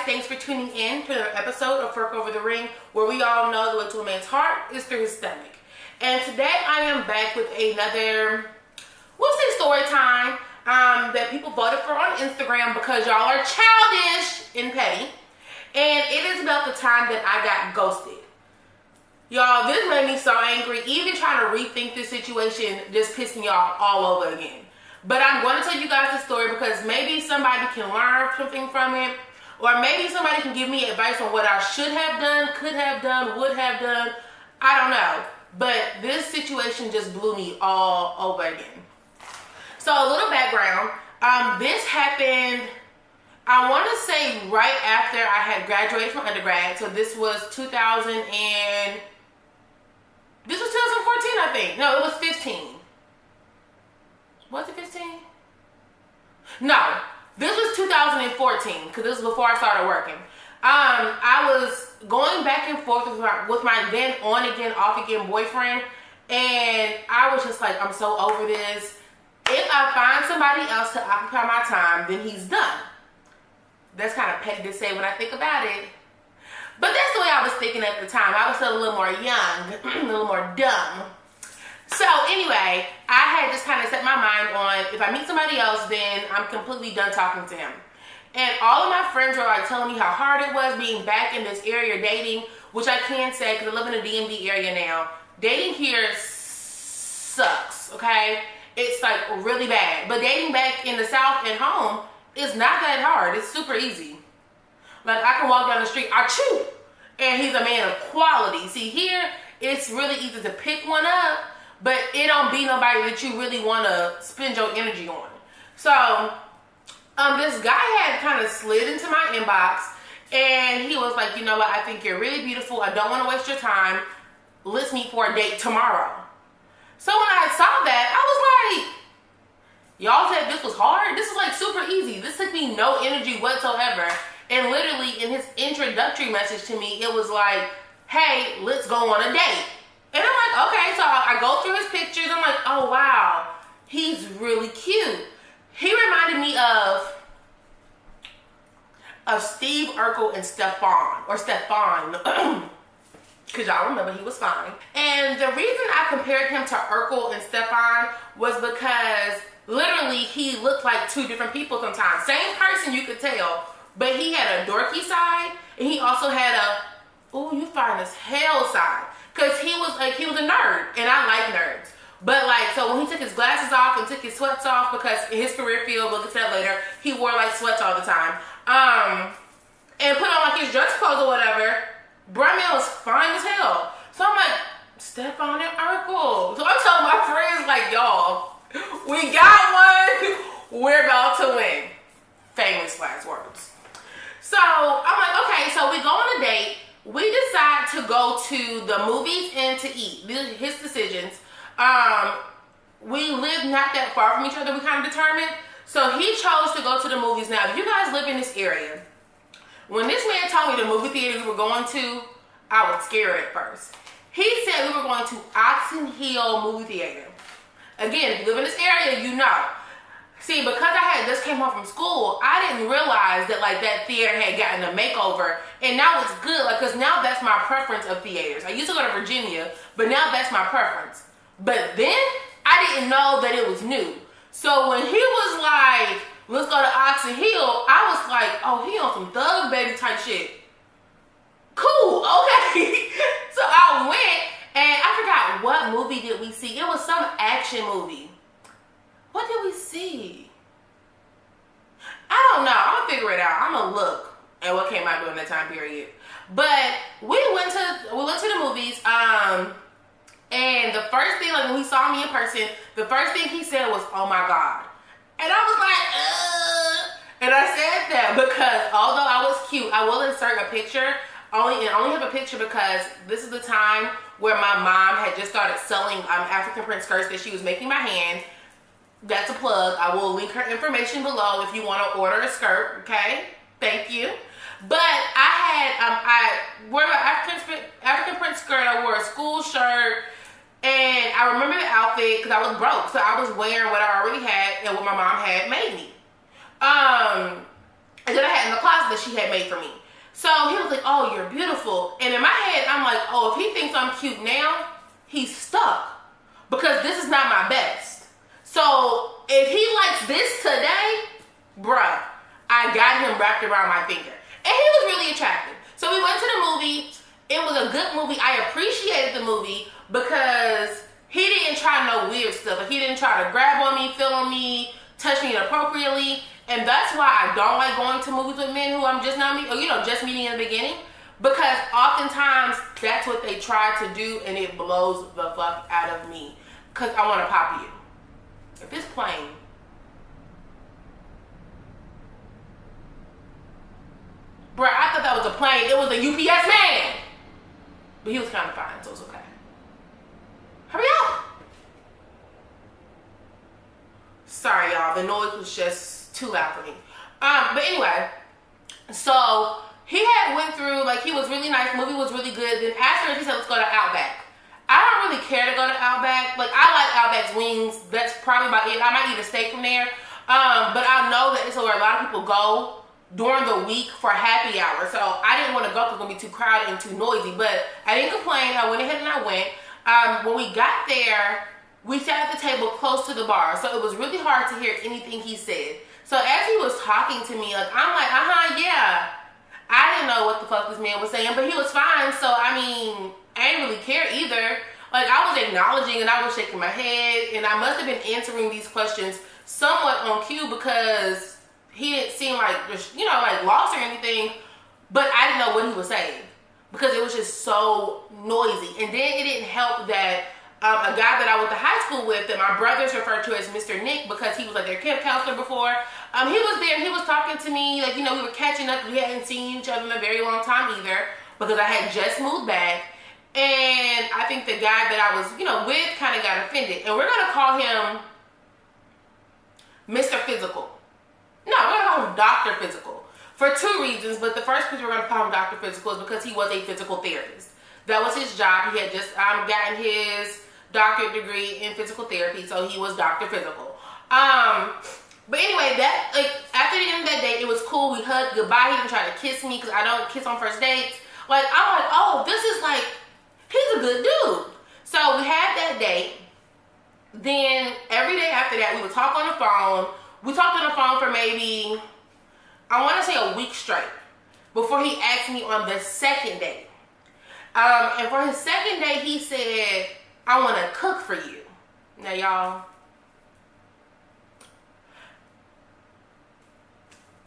thanks for tuning in to another episode of Fork Over the Ring, where we all know the way to a man's heart is through his stomach. And today I am back with another, we'll say story time, that people voted for on Instagram because y'all are childish and petty. And it is about the time that I got ghosted. Y'all, this made me so angry. Even trying to rethink this situation just pissed me off all over again. But I'm going to tell you guys the story because maybe somebody can learn something from it. Or maybe somebody can give me advice on what I should have done, could have done, would have done. I don't know. But this situation just blew me all over again. So a little background. This happened, I want to say right after I had graduated from undergrad. So this was 2014, I think. No, it was 15. Was it 15? No, this was 2014 because this was before I started working. I was going back and forth with my then on again, off again boyfriend, and I was just like, I'm so over this. If I find somebody else to occupy my time, then he's done. That's kind of petty to say when I think about it, but that's the way I was thinking at the time. I was still a little more young, a little more dumb. So anyway, I had just kind of set my mind on, if I meet somebody else, then I'm completely done talking to him. And all of my friends were like telling me how hard it was being back in this area dating, which I can say because I live in the DMV area now. Dating here sucks, okay? It's like really bad. But dating back in the South and home is not that hard. It's super easy. Like I can walk down the street, achoo, and he's a man of quality. See, here it's really easy to pick one up, but it don't be nobody that you really want to spend your energy on. So, this guy had kind of slid into my inbox, and he was like, you know what, I think you're really beautiful. I don't want to waste your time. Let's meet for a date tomorrow. So when I saw that, I was like, y'all said this was hard? This is like super easy. This took me no energy whatsoever. And literally in his introductory message to me, it was like, hey, let's go on a date. And I'm like, okay, so I go through his pictures. I'm like, oh, wow, he's really cute. He reminded me of Steve Urkel and Stefan, because y'all remember he was fine. And the reason I compared him to Urkel and Stefan was because literally he looked like two different people sometimes. Same person, you could tell, but he had a dorky side, and he also had a, ooh, you fine as hell side. Because he was a nerd, and I like nerds. But like, so when he took his glasses off and took his sweats off, because in his career field, we'll get to that later, he wore like sweats all the time. And put on like his dress clothes or whatever, bruh man was fine as hell. So I'm like, Stefan and Urkel. So I'm telling my friends like, y'all, we got one, we're about to win. Famous last words. So I'm like, okay, so we go on a date. We decide to go to the movies and to eat. His decisions. We live not that far from each other, we kind of determined. So he chose to go to the movies. Now, if you guys live in this area, when this man told me the movie theater we were going to, I was scared at first. He said we were going to Oxon Hill movie theater. Again, if you live in this area, you know. See, because I had just came home from school, I didn't realize that like that theater had gotten a makeover, and now it's good, like, because now that's my preference of theaters. I used to go to Virginia, but now that's my preference. But then I didn't know that it was new. So when he was like, let's go to Oxon Hill, I was like, oh, he on some thug baby type shit. Cool, okay. So I went, and I forgot what movie did we see. It was some action movie. What did we see? I don't know. I'm gonna figure it out. I'm gonna look at what came out during that time period. But we went to the movies. And the first thing, like when he saw me in person, the first thing he said was, "Oh my God," and I was like, and I said that because although I was cute, I will insert a picture. I only have a picture because this is the time where my mom had just started selling African print skirts that she was making by hand. That's a plug. I will link her information below if you want to order a skirt, okay? Thank you. But I had, I wore an African print skirt, I wore a school shirt, and I remember the outfit because I was broke. So I was wearing what I already had and what my mom had made me. And then I had in the closet that she had made for me. So he was like, oh, you're beautiful. And in my head, I'm like, oh, if he thinks I'm cute now, he's stuck. Because this is not my best. So if he likes this today, bruh, I got him wrapped around my finger. And he was really attractive. So we went to the movie. It was a good movie. I appreciated the movie because he didn't try no weird stuff. Like, he didn't try to grab on me, feel on me, touch me inappropriately. And that's why I don't like going to movies with men who I'm just not meeting, or, you know, just meeting in the beginning. Because oftentimes that's what they try to do, and it blows the fuck out of me. Because I want to pop you. If it's plain. Bruh, I thought that was a plane. It was a UPS man. But he was kind of fine, so it's okay. Hurry up. Sorry, y'all. The noise was just too loud for me. But anyway, so he had went through, like, he was really nice. The movie was really good. Then after, he said, let's go to Outback. I don't really care to go to Outback. Like, I like Outback's wings. That's probably about it. I might eat a steak from there. But I know that it's where a lot of people go during the week for happy hour. So I didn't want to go because it's going to be too crowded and too noisy. But I didn't complain. I went ahead and I went. When we got there, we sat at the table close to the bar. So it was really hard to hear anything he said. So as he was talking to me, like, I'm like, yeah. I didn't know what the fuck this man was saying, but he was fine. So, I mean, I didn't really care either. Like, I was acknowledging and I was shaking my head, and I must have been answering these questions somewhat on cue because he didn't seem like, you know, like lost or anything, but I didn't know what he was saying because it was just so noisy. And then it didn't help that a guy that I went to high school with, that my brothers referred to as Mr. Nick because he was like their camp counselor before, he was there and he was talking to me, like, you know, we were catching up. We hadn't seen each other in a very long time either because I had just moved back. And I think the guy that I was, you know, with kind of got offended. And we're going to call him Mr. Physical. No, we're going to call him Dr. Physical. For two reasons, but the first reason we're going to call him Dr. Physical is because he was a physical therapist. That was his job. He had just gotten his doctorate degree in physical therapy, so he was Dr. Physical. But anyway, that, like, after the end of that day, it was cool. We hugged goodbye. He didn't try to kiss me because I don't kiss on first dates. Like, I'm like, oh, this is like, he's a good dude. So we had that date. Then every day after that, we would talk on the phone. We talked on the phone for maybe, I want to say a week straight before he asked me on the second date. And for his second date, he said, I want to cook for you. Now, y'all,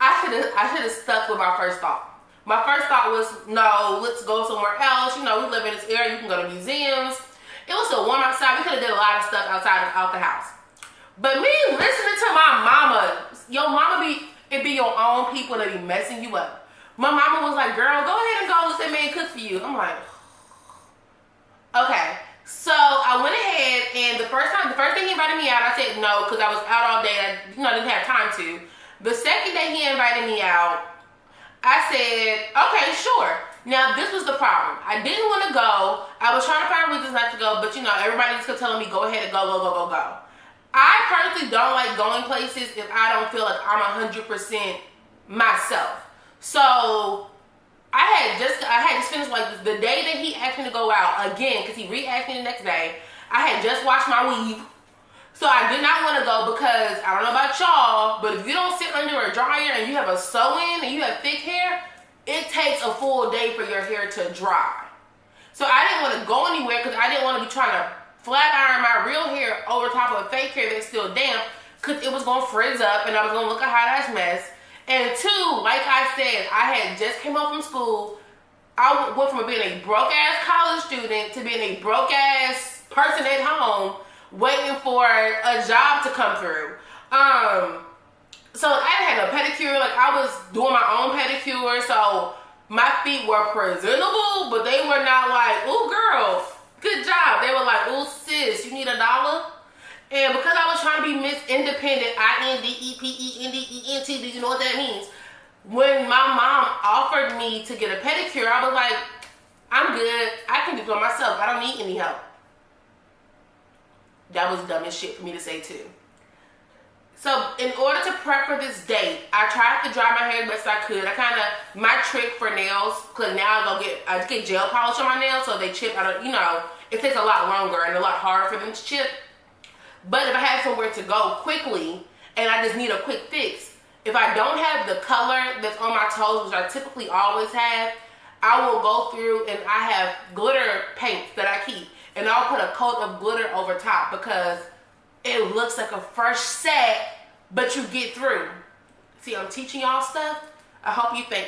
I should have stuck with my first thought. My first thought was, no, let's go somewhere else. You know, we live in this area. You can go to museums. It was so warm outside. We could have did a lot of stuff out the house. But me listening to my mama, your mama it be your own people that be messing you up. My mama was like, girl, go ahead and go let that man cook for you. I'm like, okay. So I went ahead, and the first day he invited me out, I said no because I was out all day. I didn't have time to. The second day he invited me out, I said, okay, sure. Now, this was the problem. I didn't want to go. I was trying to find reasons not to go, but, you know, everybody just kept telling me, go ahead and go. I personally don't like going places if I don't feel like I'm 100% myself. So I had just finished, like, the day that he asked me to go out again, because he re-asked me the next day. I had just washed my weave. So I did not want to go because, I don't know about y'all, but if you don't sit under a dryer and you have a sew-in and you have thick hair, it takes a full day for your hair to dry. So I didn't want to go anywhere because I didn't want to be trying to flat iron my real hair over top of a fake hair that's still damp because it was going to frizz up and I was going to look a hot-ass mess. And two, like I said, I had just came home from school. I went from being a broke-ass college student to being a broke-ass person at home waiting for a job to come through. So I had a pedicure, like I was doing my own pedicure, so my feet were presentable, but they were not like, ooh girl, good job. They were like, ooh sis, you need $1? And because I was trying to be Miss Independent, INDEPENDENT, do you know what that means? When my mom offered me to get a pedicure, I was like, I'm good, I can do it myself, I don't need any help. That was dumb as shit for me to say too. So in order to prep for this date, I tried to dry my hair as best I could. My trick for nails, because now I get gel polish on my nails so they chip. It takes a lot longer and a lot harder for them to chip. But if I have somewhere to go quickly and I just need a quick fix, if I don't have the color that's on my toes, which I typically always have, I will go through and I have glitter paints that I keep. And I'll put a coat of glitter over top because it looks like a fresh set, but you get through. See, I'm teaching y'all stuff. I hope you think.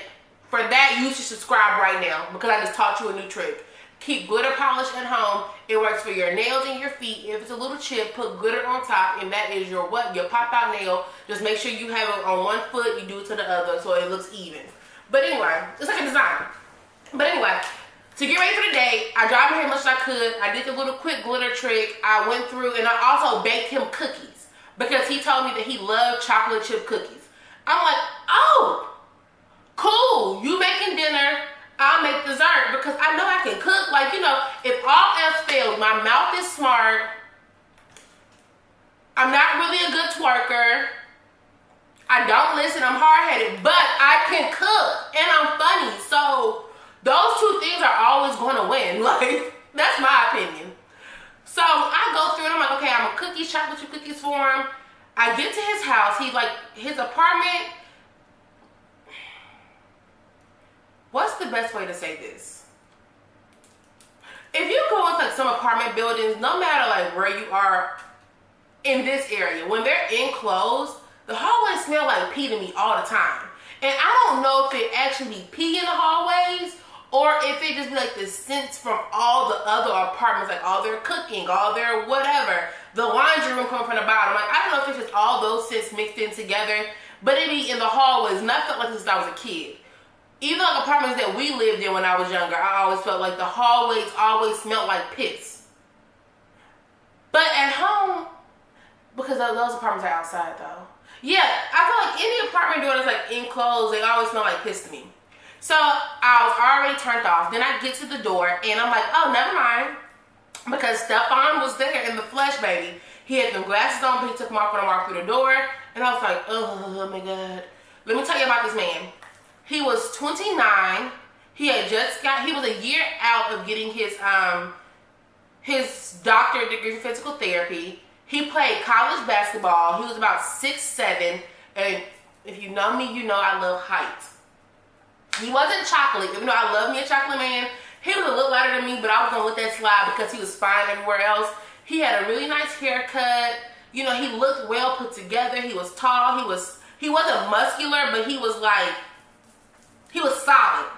For that, you should subscribe right now because I just taught you a new trick. Keep glitter polish at home. It works for your nails and your feet. If it's a little chip, put glitter on top, and that is your pop-out nail. Just make sure you have it on one foot, you do it to the other so it looks even. But anyway, it's like a design. But anyway, to get ready for the day, I dried my hair as much as I could. I did the little quick glitter trick. I went through and I also baked him cookies because he told me that he loved chocolate chip cookies. I'm like, oh, cool. You making dinner, I'll make dessert because I know I can cook. If all else fails, my mouth is smart. I'm not really a good twerker. I don't listen. I'm hard-headed, but I can cook and I'm funny. So those two things are always going to win. That's my opinion. So I go through and I'm like, okay, I'm a chocolate chip cookies for him. I get to his house. His apartment. What's the best way to say this? If you go into some apartment buildings, no matter where you are in this area, when they're enclosed, the hallways smell like pee to me all the time. And I don't know if it actually be pee in the hallways or if it just be the scents from all the other apartments, all their cooking, all their whatever, the laundry room coming from the bottom. I don't know if it's just all those scents mixed in together, but it be in the hallways. And I felt like this since I was a kid. Even apartments that we lived in when I was younger, I always felt like the hallways always smelled like piss. But at home, because those apartments are outside though. Yeah, I feel like any apartment door that's enclosed, they always smell like piss to me. So I was already turned off. Then I get to the door and I'm like, oh, never mind. Because Stefan was there in the flesh, baby. He had them glasses on, but he took them off when I walked through the door. And I was like, oh my God. Let me tell you about this man. He was 29. He was a year out of getting his doctorate degree in physical therapy. He played college basketball. He was about 6'7", and if you know me, you know I love height. He wasn't chocolate, even though I love me a chocolate man. He was a little lighter than me, but I was gonna let that slide because he was fine everywhere else. He had a really nice haircut. He looked well put together. He was tall. He wasn't muscular, but he was he was solid.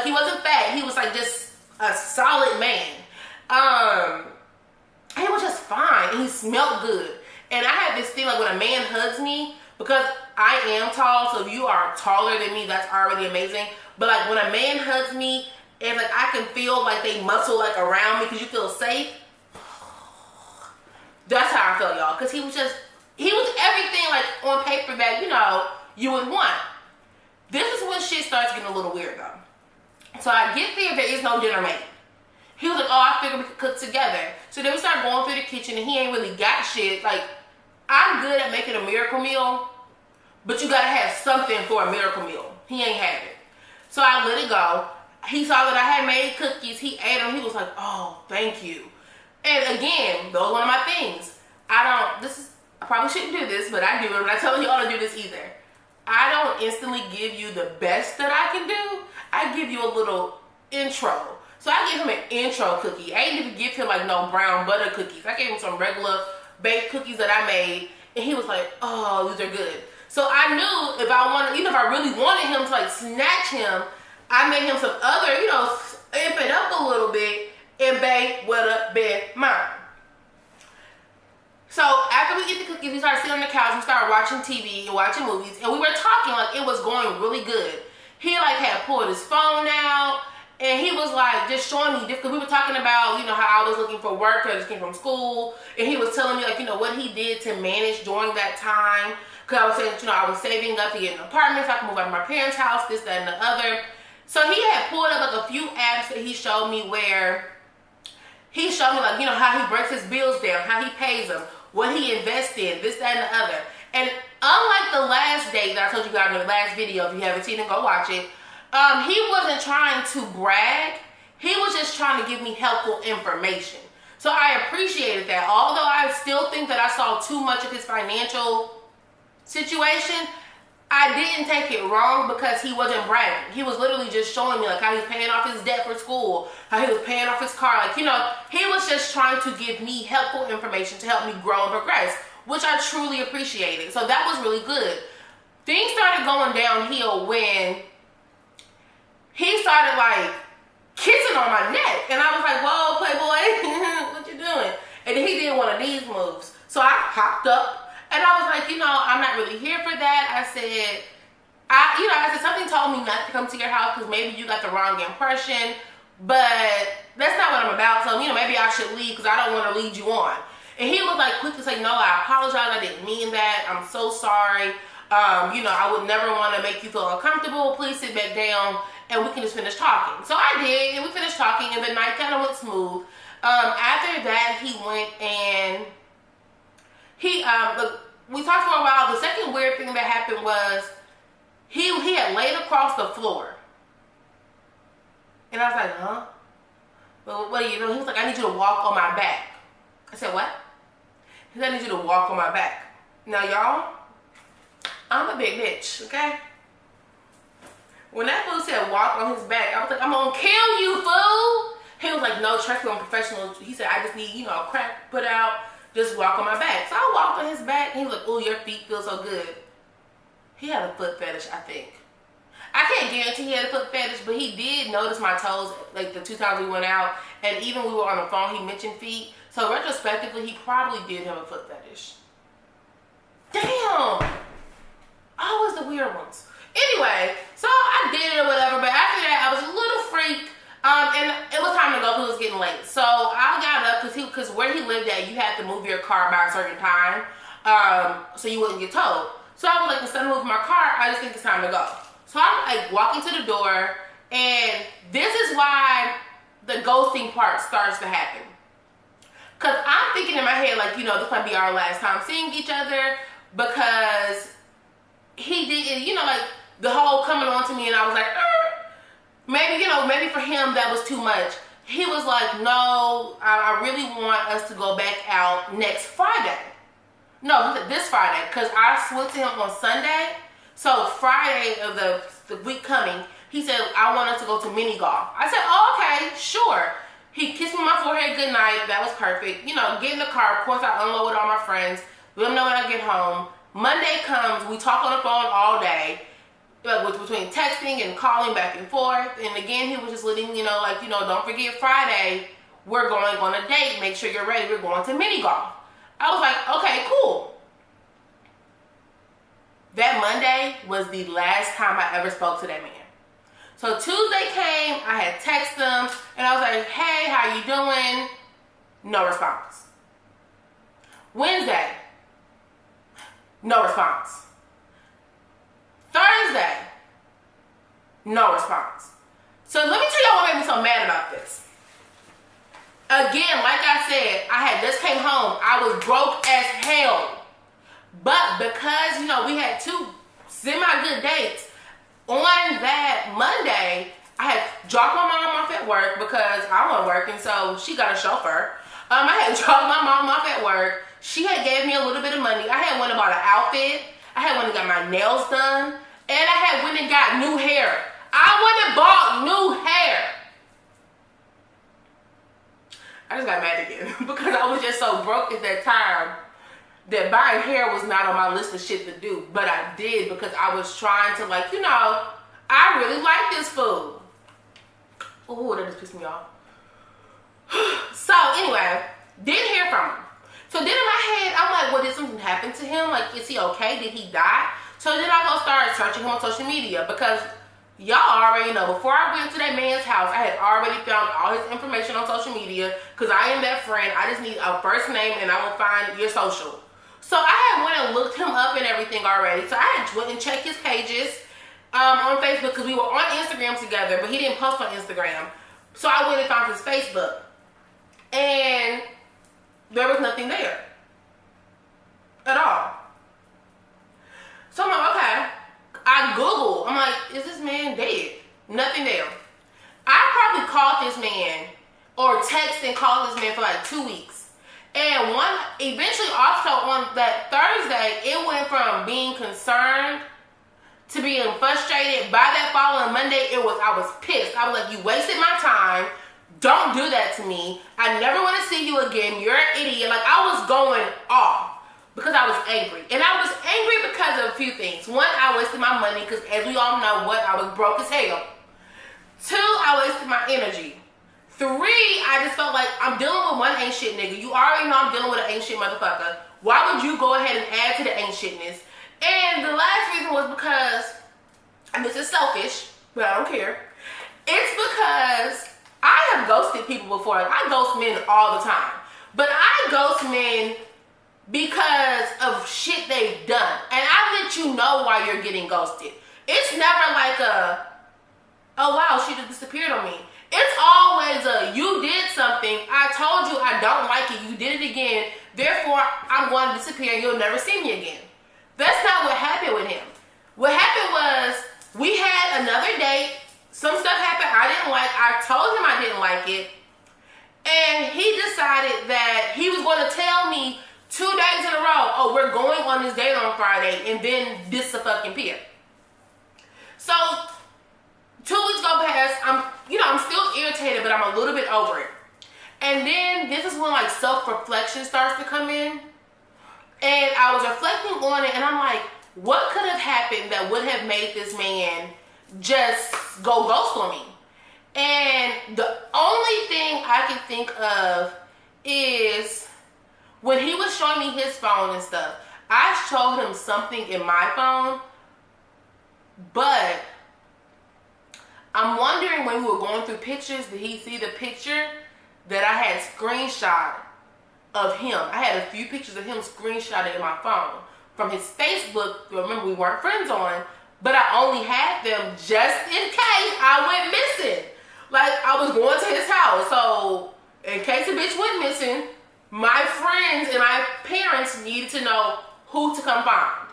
He wasn't fat. He was just a solid man. He was just fine. And he smelled good. And I have this thing when a man hugs me, because I am tall, so if you are taller than me, that's already amazing. But when a man hugs me, and I can feel they muscle around me because you feel safe. That's how I feel, y'all. Because he was everything on paper that, you would want. This is when shit starts getting a little weird though. So I get there is no dinner made. He was like, oh, I figured we could cook together. So then we start going through the kitchen and he ain't really got shit. I'm good at making a miracle meal, but you gotta have something for a miracle meal. He ain't have it. So I let it go. He saw that I had made cookies. He ate them. He was like, oh, thank you. And again, those are one of my things. I probably shouldn't do this, but I do it. I'm not telling you all to do this either. I don't instantly give you the best that I can do. I give you a little intro. So I gave him an intro cookie. I didn't even give him no brown butter cookies. I gave him some regular baked cookies that I made. And he was like, oh, these are good. So I knew if I really wanted him to snatch him, I made him some other, amp it up a little bit and bake would have been mine. So after we eat the cookies, we started sitting on the couch, we started watching TV and watching movies, and we were talking it was going really good. He had pulled his phone out, and he was just showing me different. We were talking about how I was looking for work. I just came from school, and he was telling me what he did to manage during that time. Cause I was saying I was saving up to get an apartment so I could move out of my parents' house, this, that, and the other. So he had pulled up a few apps that he showed me where he showed me how he breaks his bills down, how he pays them, what he invests in, this, that, and the other. And unlike the last date that I told you guys in the last video, if you haven't seen it, go watch it. He wasn't trying to brag. He was just trying to give me helpful information. So I appreciated that. Although I still think that I saw too much of his financial situation, I didn't take it wrong because he wasn't bragging. He was literally just showing me like how he was paying off his debt for school, how he was paying off his car. Like, you know, he was just trying to give me helpful information to help me grow and progress, which I truly appreciated. So that was really good. Things started going downhill when he started like kissing on my neck. And I was like, whoa, Playboy, what you doing? And then he did one of these moves. So I hopped up. And I was like, you know, I'm not really here for that. I said, something told me not to come to your house because maybe you got the wrong impression. But that's not what I'm about. So, you know, maybe I should leave because I don't want to lead you on. And he was like quick to say, no, I apologize. I didn't mean that. I'm so sorry. You know, I would never want to make you feel uncomfortable. Please sit back down and we can just finish talking. So I did. And we finished talking and the night kind of went smooth. After that, he went and we talked for a while. The second weird thing that happened was he had laid across the floor. And I was like, huh? Well, what are you doing? He was like, I need you to walk on my back. I said, what? He said, I need you to walk on my back. Now, y'all, I'm a big bitch, okay? When that fool said walk on his back, I was like, I'm gonna kill you, fool. He was like, no, trust me, I'm professional. He said, I just need, you know, a crack put out. Just walk on my back. So I walked on his back and he was like, oh, your feet feel so good. He had a foot fetish, I think. I can't guarantee he had a foot fetish, but he did notice my toes like the 2 times we went out. And even we were on the phone, he mentioned feet. So retrospectively, he probably did have a foot fetish. Damn. Always the weird ones. Anyway, so I did it or whatever, but after that, I was a little freaked. And it was time to go because it was getting late. So I got up because where he lived at, you had to move your car by a certain time so you wouldn't get towed. So I was like, instead of moving my car, I just think it's time to go. So I'm like walking to the door, and this is why the ghosting part starts to happen. Because I'm thinking in my head, like, you know, this might be our last time seeing each other because he didn't, you know, like the whole coming on to me, and I was like, maybe, you know, maybe for him that was too much. He was like, no, I really want us to go back out next Friday. No, this Friday, because I went to him on Sunday. So Friday of the week coming, he said, I want us to go to mini golf. I said, oh, okay, sure. He kissed me on my forehead goodnight. That was perfect. You know, get in the car. Of course, I unload with all my friends. Let them know when I get home. Monday comes. We talk on the phone all day. Between texting and calling back and forth. And again, he was just letting me know, like, you know, don't forget Friday, we're going on a date. Make sure you're ready. We're going to mini golf. I was like, okay, cool. That Monday was the last time I ever spoke to that man. So Tuesday came, I had texted him, and I was like, hey, how you doing? No response. Wednesday, no response. Thursday, no response. So let me tell y'all what made me so mad about this. Again, like I said, I had just came home. I was broke as hell. But because, you know, we had 2 semi-good dates, on that Monday, I had dropped my mom off at work because I wasn't working, so she got a chauffeur. I had dropped my mom off at work. She had gave me a little bit of money. I had went and bought an outfit. I had went and got my nails done. And I had went and got new hair. I went and bought new hair. I just got mad again because I was just so broke at that time that buying hair was not on my list of shit to do. But I did because I was trying to, like, you know, I really like this food. Oh, that just pissed me off. So anyway, didn't hear from him. So then in my head, I'm like, well, did something happen to him? Like, is he okay? Did he die? So then I go start searching him on social media because y'all already know, before I went to that man's house, I had already found all his information on social media because I am that friend. I just need a first name and I will find your social. So I had went and looked him up and everything already. So I had went and checked his pages on Facebook because we were on Instagram together, but he didn't post on Instagram. So I went and found his Facebook. And there was nothing there at all. So I'm like, okay. I Google. I'm like, is this man dead? Nothing there. I probably called this man or texted and called this man for like 2 weeks. And eventually also on that Thursday, it went from being concerned to being frustrated. By that following Monday, I was pissed. I was like, you wasted my time. Don't do that to me. I never want to see you again. You're an idiot. Like, I was going off because I was angry. And I was angry because of a few things. One, I wasted my money because, as we all know, I was broke as hell. Two, I wasted my energy. Three, I just felt like I'm dealing with one ain't shit nigga. You already know I'm dealing with an ain't shit motherfucker. Why would you go ahead and add to the ain't shitness? And the last reason was because, and this is selfish, but I don't care. It's because I have ghosted people before. Like, I ghost men all the time. But I ghost men because of shit they've done. And I let you know why you're getting ghosted. It's never like oh wow, she just disappeared on me. It's always you did something, I told you I don't like it, you did it again, therefore I'm going to disappear and you'll never see me again. That's not what happened with him. What happened was, we had another date, some stuff happened I didn't like, I told him I didn't like it, and he decided that he was going to tell me 2 days in a row, oh, we're going on this date on Friday, and then disappear. So 2 weeks go past, I'm still irritated, but I'm a little bit over it. And then this is when like self-reflection starts to come in. And I was reflecting on it and I'm like, what could have happened that would have made this man just go ghost on me? And the only thing I can think of is when he was showing me his phone and stuff, I showed him something in my phone, but I'm wondering when we were going through pictures, did he see the picture that I had screenshot of him? I had a few pictures of him screenshotted in my phone from his Facebook. Remember, we weren't friends on, but I only had them just in case I went missing. Like, I was going to his house, so in case a bitch went missing, my friends and my parents needed to know who to come find.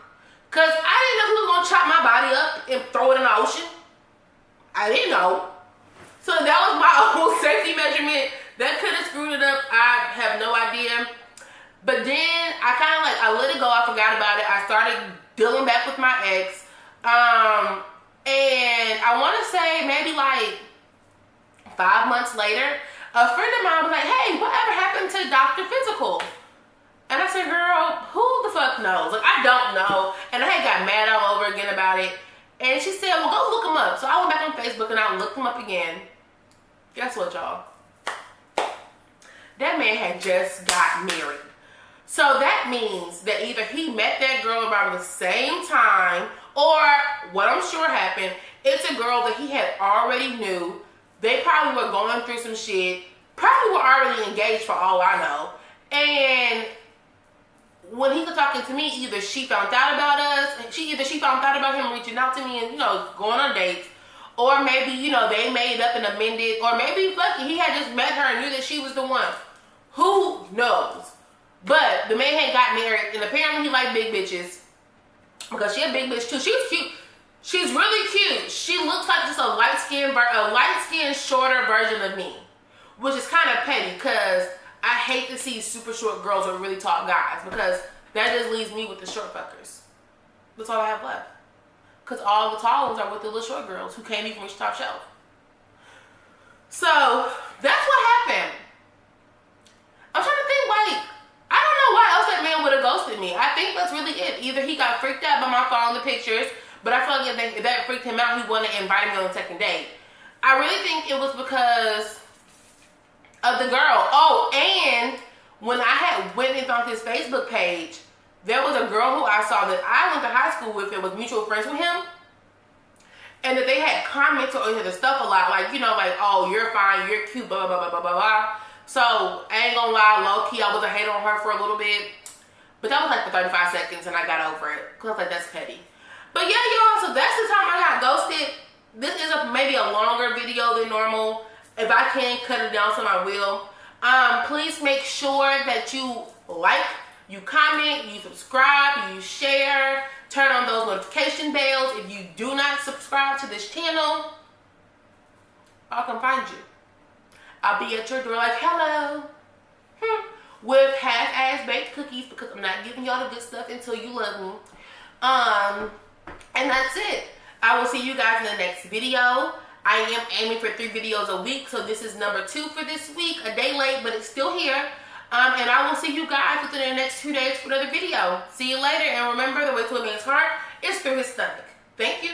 Because I didn't know who was going to chop my body up and throw it in the ocean. I didn't know. So that was my whole safety measurement. That could have screwed it up. I have no idea. But then I let it go. I forgot about it. I started dealing back with my ex. And I want to say maybe like 5 months later, a friend of mine was like, hey, whatever happened to Dr. Physical? And I said, girl, who the fuck knows? Like, I don't know. And I had got mad all over again about it. And she said, well, go look him up. So I went back on Facebook and I looked him up again. Guess what, y'all? That man had just got married. So that means that either he met that girl around the same time, or what I'm sure happened, it's a girl that he had already knew. They probably were going through some shit. Probably were already engaged for all I know. And when he was talking to me, either she found out about us, she found out about him reaching out to me and, going on dates, or maybe, they made up and amended, or maybe, he had just met her and knew that she was the one. Who knows? But the man had got married, and apparently he liked big bitches, because she a big bitch too. She was cute. She's really cute. She looks like just a light-skinned, shorter version of me, which is kind of petty, because I hate to see super short girls with really tall guys, because that just leaves me with the short fuckers. That's all I have left. Because all the tall ones are with the little short girls who can't even reach the top shelf. So, that's what happened. I'm trying to think, I don't know why else that man would have ghosted me. I think that's really it. Either he got freaked out by my phone, the pictures, but I feel like if that freaked him out, he wouldn't have invited me on a second date. I really think it was because of the girl. Oh, and when I had went and found his Facebook page, there was a girl who I saw that I went to high school with and was mutual friends with him. And that they had commented on his stuff a lot. Oh, you're fine, you're cute, blah, blah, blah, blah, blah, blah. So, I ain't gonna lie, low-key, I was a hater on her for a little bit. But that was like for 35 seconds and I got over it. Because I was like, that's petty. But yeah, y'all, so that's the time I got ghosted. This is maybe a longer video than normal. If I can cut it down, so I will. Please make sure that you like you comment, you subscribe, you share, turn on those notification bells. If you do not subscribe to this channel, I'll come find you. I'll be at your door like, hello, with half-ass baked cookies, because I'm not giving y'all the good stuff until you love me. And that's it. I will see you guys in the next video. I am aiming for 3 videos a week, so this is number 2 for this week. A day late, but it's still here. And I will see you guys within the next 2 days for another video. See you later, and remember, the way to a man's heart is through his stomach. Thank you.